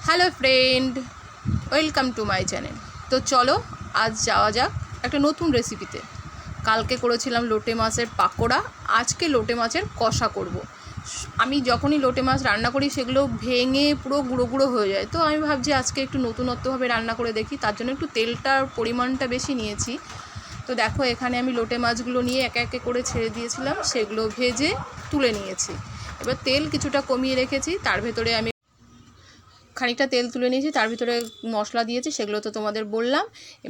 Hello friend, welcome to my channel. তো চলো আজ যাওয়া যাক একটা নতুন রেসিপিতে। কালকে করেছিলাম লোটে মাছের পাকোড়া, আজকে লোটে মাছের কষা করব। আমি যখনই লোটে মাছ রান্না করি সেগুলো ভেঙে পুরো গুঁড়ো গুঁড়ো হয়ে যায়, তো আমি ভাবছি আজকে একটু নতুনত্বভাবে রান্না করে দেখি। তার জন্য একটু তেলটার পরিমাণটা বেশি নিয়েছি। তো দেখো এখানে আমি লোটে মাছগুলো নিয়ে একে একে করে ছেড়ে দিয়েছিলাম, সেগুলো ভেজে তুলে নিয়েছি। এবার তেল কিছুটা কমিয়ে রেখেছি, তার ভেতরে আমি খানিকটা তেল তুলে নিয়েছি, তার ভিতরে মশলা দিয়েছি, সেগুলো তো তোমাদের বললাম।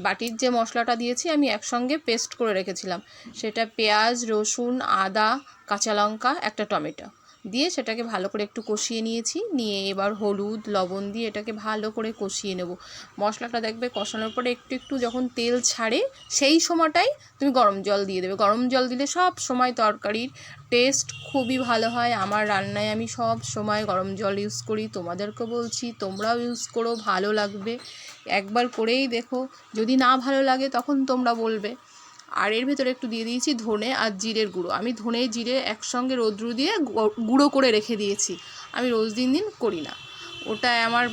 বাটির যে মশলাটা দিয়েছি আমি একসঙ্গে পেস্ট করে রেখেছিলাম, সেটা পেঁয়াজ, রসুন, আদা, কাঁচা লঙ্কা, একটা টমেটো দিয়ে সেটাকে ভালো করে একটু কষিয়ে নিয়েছি। নিয়ে এবার হলুদ লবণ দিয়ে এটাকে ভালো করে কষিয়ে নেব। মশলাটা দেখবে কষানোর পরে একটু একটু যখন তেল ছাড়ে সেই সময়টাই তুমি গরম জল দিয়ে দেবে। গরম জল দিলে সব সময় তরকারির টেস্ট খুবই ভালো হয়। আমার রান্নায় আমি সব সময় গরম জল ইউজ করি, তোমাদেরকে বলছি তোমরাও ইউজ করো, ভালো লাগবে। একবার করেই দেখো, যদি না ভালো লাগে তখন তোমরা বলবে। আর এর ভেতরে একটু দিয়ে দিয়েছি ধনে আর জিরের গুঁড়ো। আমি ধনে জিরে একসঙ্গে রৌদ্র দিয়ে গুঁড়ো করে রেখে দিয়েছি। আমি রোজ দিন করি না, ওটা আমার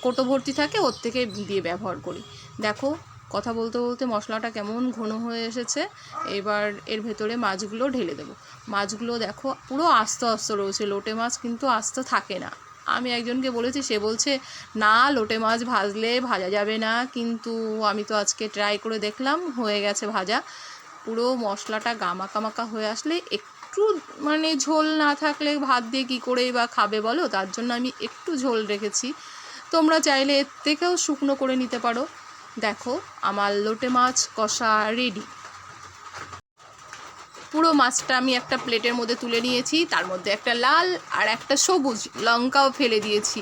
কোটো ভর্তি থাকে, ওর থেকে দিয়ে ব্যবহার করি। দেখো কথা বলতে বলতে মশলাটা কেমন ঘন হয়ে এসেছে। এবার এর ভেতরে মাছগুলো ঢেলে দেবো। মাছগুলো দেখো পুরো আস্ত আস্ত রয়েছে, লোটে মাছ কিন্তু আস্ত থাকে না। আমি একজনকে বলেছি, সে বলছে না লোটে মাছ ভাজলে ভাজা যাবে না, কিন্তু আমি তো আজকে ট্রাই করে দেখলাম, হয়ে গেছে ভাজা। পুরো মশলাটা গামাকামাকা হয়ে আসলে, একটু মানে ঝোল না থাকলে ভাত দিয়ে কী করেই বা খাবে বলো, তার জন্য আমি একটু ঝোল রেখেছি। তোমরা চাইলে এর থেকেও শুকনো করে নিতে পারো। দেখো আমার লোটে মাছ কষা রেডি। পুরো মাছটা আমি একটা প্লেটের মধ্যে তুলে নিয়েছি, তার মধ্যে একটা লাল আর একটা সবুজ লঙ্কাও ফেলে দিয়েছি।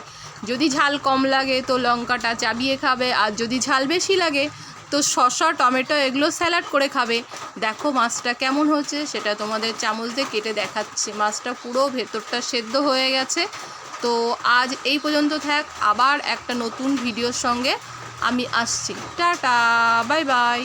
যদি ঝাল কম লাগে তো লঙ্কাটা চাবিয়ে খাবে, আর যদি ঝাল বেশি লাগে তো শসা টমেটো এগুলো স্যালাড করে খাবে। দেখো মাছটা কেমন হচ্ছে সেটা তোমাদের চামচ দিয়ে কেটে দেখাচ্ছে। মাছটা পুরো ভেতরটা সেদ্ধ হয়ে গেছে। তো আজ এই পর্যন্ত থাক, আবার একটা নতুন ভিডিওর সঙ্গে আমি আসছি। Tata, bye bye.